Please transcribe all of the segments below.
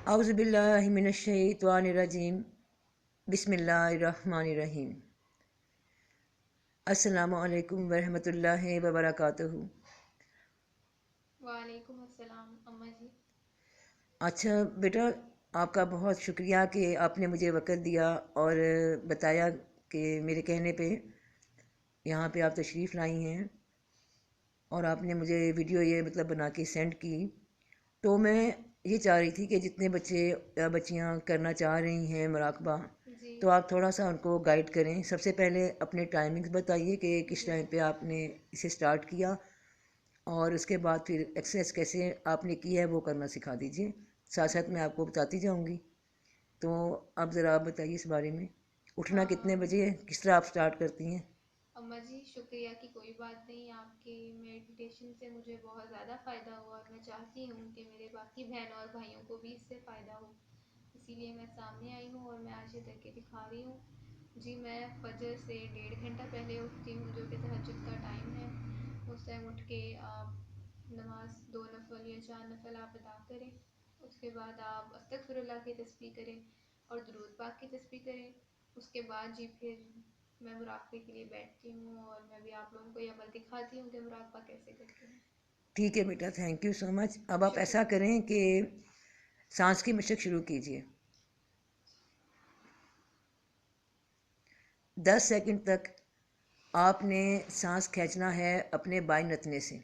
اعوذ باللہ من الشیطان الرجیم، بسم اللہ الرحمن الرحیم۔ السلام علیکم ورحمۃ اللہ وبرکاتہ۔ وعلیکم السلام اماں جی۔ اچھا بیٹا، آپ کا بہت شکریہ کہ آپ نے مجھے وقت دیا اور بتایا کہ میرے کہنے پہ یہاں پہ آپ تشریف لائی ہیں اور آپ نے مجھے ویڈیو یہ مطلب بنا کے سینڈ کی۔ تو میں یہ چاہ رہی تھی کہ جتنے بچے یا بچیاں کرنا چاہ رہی ہیں مراقبہ، جی تو آپ تھوڑا سا ان کو گائیڈ کریں۔ سب سے پہلے اپنے ٹائمنگز بتائیے کہ کس جی ٹائم پہ آپ نے اسے سٹارٹ کیا، اور اس کے بعد پھر ایکسرسائز کیسے آپ نے کی ہے وہ کرنا سکھا دیجیے، ساتھ ساتھ میں آپ کو بتاتی جاؤں گی۔ تو اب ذرا آپ بتائیے اس بارے میں، اٹھنا کتنے بجے ہے، کس طرح آپ سٹارٹ کرتی ہیں؟ اماں جی، شکریہ کی کوئی بات نہیں، آپ کی میڈیٹیشن سے مجھے بہت زیادہ فائدہ ہوا اور میں چاہتی ہوں کہ میرے باقی بہنوں اور بھائیوں کو بھی اس سے فائدہ ہو، اسی لیے میں سامنے آئی ہوں اور میں آج یہ کر کے دکھا رہی ہوں۔ جی، میں فجر سے 1.5 گھنٹہ پہلے اٹھتی ہوں، جو کہ تہجد کا ٹائم ہے۔ اس ٹائم اٹھ کے آپ نماز 2 نفل یا 4 نفل آپ ادا کریں، اس کے بعد آپ استغفر اللہ کی تسبیح کریں اور درود پاک کی تسبیح کریں۔ اس کے بعد جی پھر میں مراقبے کے لیے بیٹھتی ہوں اور میں بھی آپ لوگوں کو یہ عمل دکھاتی ہوں کہ مراقبہ کیسے کرتے ہیں۔ ٹھیک ہے بیٹا، تھینک یو سو مچ۔ اب آپ ایسا شکریہ۔ کریں کہ سانس کی مشق شروع کیجیے۔ 10 سیکنڈ تک آپ نے سانس کھینچنا ہے اپنے بائیں نتنے سے۔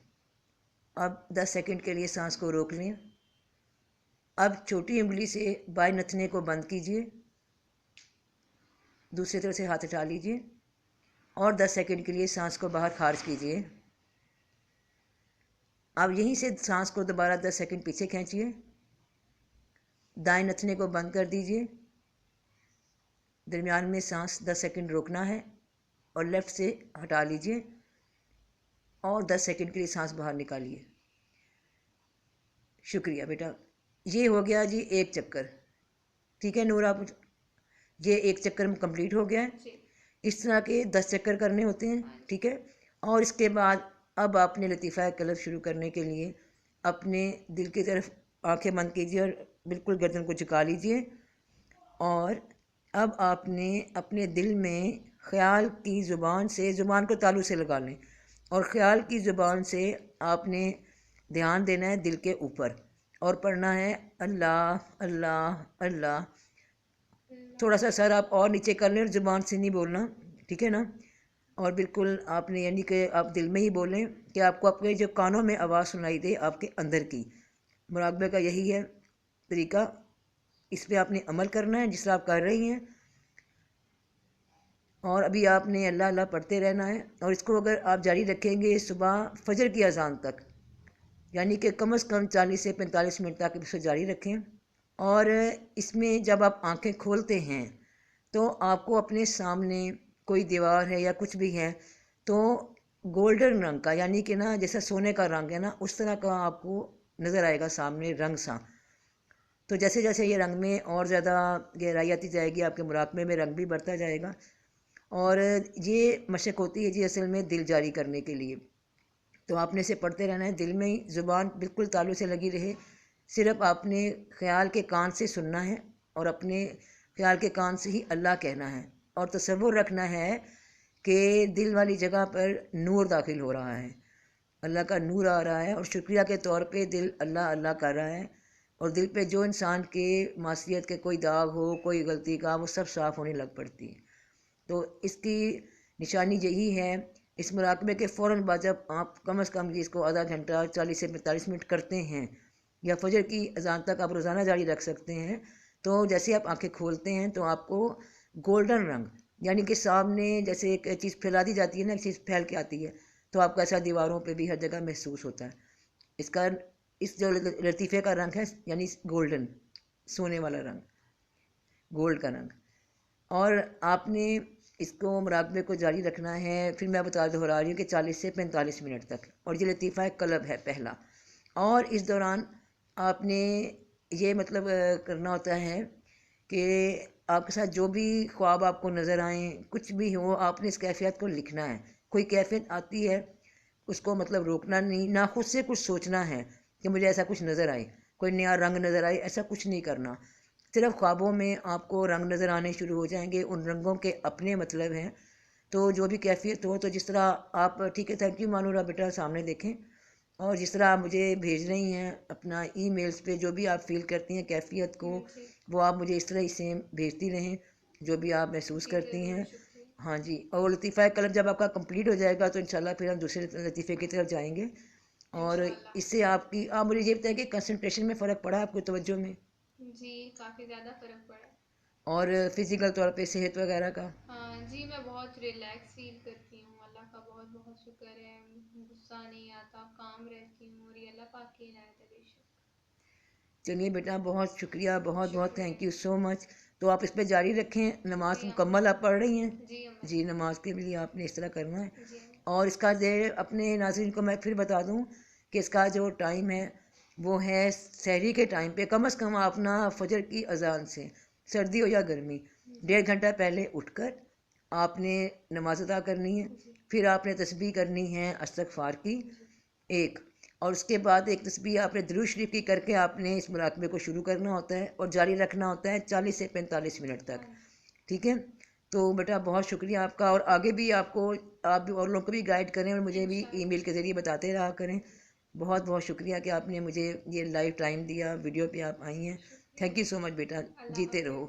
اب 10 سیکنڈ کے لیے سانس کو روک لیں۔ اب چھوٹی انگلی سے بائیں نتنے کو بند کیجیے، دوسری طرف سے ہاتھ اٹھا لیجیے اور 10 سیکنڈ کے لیے سانس کو باہر خارج کیجیے۔ اب یہیں سے سانس کو دوبارہ 10 سیکنڈ پیچھے کھینچیے، دائیں نتنے کو بند کر دیجیے، درمیان میں سانس 10 سیکنڈ روکنا ہے اور لیفٹ سے ہٹا لیجیے اور 10 سیکنڈ کے لیے سانس باہر نکالیے۔ شکریہ بیٹا، یہ ہو گیا جی ایک چکر۔ ٹھیک ہے نورا، یہ ایک چکر کمپلیٹ ہو گیا ہے۔ جی اس طرح کے 10 چکر کرنے ہوتے ہیں، ہاں جی ٹھیک ہے۔ اور اس کے بعد اب آپ نے لطیفہ قلب شروع کرنے کے لیے اپنے دل کی طرف آنکھیں بند کیجیے اور بالکل گردن کو جھکا لیجیے، اور اب آپ نے اپنے دل میں خیال کی زبان سے، زبان کو تالو سے لگا لیں اور خیال کی زبان سے آپ نے دھیان دینا ہے دل کے اوپر اور پڑھنا ہے اللہ اللہ اللہ۔ تھوڑا سا سر آپ اور نیچے کر لیں اور زبان سے نہیں بولنا، ٹھیک ہے نا۔ اور بالکل آپ نے یعنی کہ آپ دل میں ہی بولیں کہ آپ کو اپنے جو کانوں میں آواز سنائی دے آپ کے اندر کی۔ مراقبے کا یہی ہے طریقہ، اس پہ آپ نے عمل کرنا ہے جس طرح آپ کر رہی ہیں، اور ابھی آپ نے اللہ اللہ پڑھتے رہنا ہے۔ اور اس کو اگر آپ جاری رکھیں گے صبح فجر کی اذان تک، یعنی کہ کم از کم 40 سے 45 منٹ تک اسے جاری رکھیں۔ اور اس میں جب آپ آنکھیں کھولتے ہیں تو آپ کو اپنے سامنے کوئی دیوار ہے یا کچھ بھی ہے تو گولڈن رنگ کا، یعنی کہ نا جیسا سونے کا رنگ ہے نا اس طرح کا آپ کو نظر آئے گا سامنے رنگ سا۔ تو جیسے جیسے یہ رنگ میں اور زیادہ گہرائی آتی جائے گی، آپ کے مراقبے میں رنگ بھی بڑھتا جائے گا۔ اور یہ مشق ہوتی ہے جی اصل میں دل جاری کرنے کے لیے، تو آپ نے اسے پڑھتے رہنا ہے دل میں ہی، زبان بالکل تالو سے لگی رہے، صرف آپ نے خیال کے کان سے سننا ہے اور اپنے خیال کے کان سے ہی اللہ کہنا ہے، اور تصور رکھنا ہے کہ دل والی جگہ پر نور داخل ہو رہا ہے، اللہ کا نور آ رہا ہے، اور شکریہ کے طور پہ دل اللہ اللہ کر رہا ہے، اور دل پہ جو انسان کے معصیت کے کوئی داغ ہو، کوئی غلطی کا، وہ سب صاف ہونے لگ پڑتی ہے۔ تو اس کی نشانی یہی ہے۔ اس مراقبے کے فوراً بعد جب آپ کم از کم اس کو آدھا گھنٹہ 40 سے 45 منٹ کرتے ہیں، یا فجر کی اذان تک آپ روزانہ جاری رکھ سکتے ہیں، تو جیسے آپ آنکھیں کھولتے ہیں تو آپ کو گولڈن رنگ، یعنی کہ سامنے جیسے ایک چیز پھیلا دی جاتی ہے نا، ایک چیز پھیل کے آتی ہے، تو آپ کو ایسا دیواروں پہ بھی ہر جگہ محسوس ہوتا ہے۔ اس کا اس جو لطیفے کا رنگ ہے یعنی گولڈن، سونے والا رنگ، گولڈ کا رنگ۔ اور آپ نے اس کو مراقبے کو جاری رکھنا ہے، پھر میں دہرا رہی ہوں کہ 40 سے 45 منٹ تک، اور یہ لطیفہ قلب ہے پہلا۔ اور اس دوران آپ نے یہ مطلب کرنا ہوتا ہے کہ آپ کے ساتھ جو بھی خواب آپ کو نظر آئیں، کچھ بھی ہو، آپ نے اس کیفیت کو لکھنا ہے۔ کوئی کیفیت آتی ہے اس کو مطلب روکنا نہیں، نہ خود سے کچھ سوچنا ہے کہ مجھے ایسا کچھ نظر آئے، کوئی نیا رنگ نظر آئے، ایسا کچھ نہیں کرنا. صرف خوابوں میں آپ کو رنگ نظر آنے شروع ہو جائیں گے، ان رنگوں کے اپنے مطلب ہیں. تو جو بھی کیفیت ہو، تو جس طرح آپ ٹھیک ہے، تھینک یو مانورا بیٹا، سامنے دیکھیں. اور جس طرح آپ مجھے بھیج رہی ہیں اپنا ای میلز پہ جو بھی آپ فیل کرتی ہیں کیفیت کو، جی وہ آپ مجھے اس طرح ہی سیم بھیجتی رہیں جو بھی آپ محسوس جی کرتی ضرور، ہیں. شکریہ. ہاں جی. اور لطیفہ قلم جب آپ کا کمپلیٹ ہو جائے گا تو انشاءاللہ پھر ہم دوسرے لطیفے کی طرف جائیں گے. اور انشاءاللہ. اس سے آپ مجھے یہ بتائیں کہ کنسنٹریشن میں فرق پڑا آپ کو، توجہ میں، جی کافی زیادہ فرق پڑا ہے. اور فزیکل طور پہ صحت وغیرہ کا؟ جی میں بہت ریلیکس فیل کرتی ہوں. اللہ کا بہت بہت شکر ہے، غصہ نہیں آتا، کام رہتی ہوں، اور یہ اللہ پاک کی عنایت ہے بے شک. چلیے بیٹا، بہت شکریہ، بہت بہت شکریہ. تھینک یو سو مچ. تو آپ اس پہ جاری رکھیں. نماز جی مکمل آپ پڑھ رہی ہیں؟ جی اما جی، نماز کے لیے آپ نے اس طرح کرنا ہے. جی اما. اور اس کا اپنے ناظرین کو میں پھر بتا دوں کہ اس کا جو ٹائم ہے وہ ہے سحری کے ٹائم پہ. کم از کم آپ نا فجر کی اذان سے، سردی ہو یا گرمی، 1.5 گھنٹہ پہلے اٹھ کر آپ نے نماز ادا کرنی ہے. جی پھر آپ نے تسبیح کرنی ہے استغفار کی جی ایک، اور اس کے بعد ایک تسبیح آپ نے درود شریف کی کر کے آپ نے اس مراقبے کو شروع کرنا ہوتا ہے اور جاری رکھنا ہوتا ہے 40 سے 45 منٹ تک. ہاں جی. ٹھیک ہے. تو بیٹا بہت شکریہ آپ کا، اور آگے بھی آپ بھی اور لوگوں کو بھی گائیڈ کریں اور مجھے بھی ای انشاءاللہ. میل کے ذریعے بتاتے رہا کریں. بہت بہت شکریہ کہ آپ نے مجھے یہ لائیو ٹائم دیا، ویڈیو پہ آپ آئی ہیں. شکریہ. تھینک یو سو مچ بیٹا، اللہ جیتے حافظ. رہو.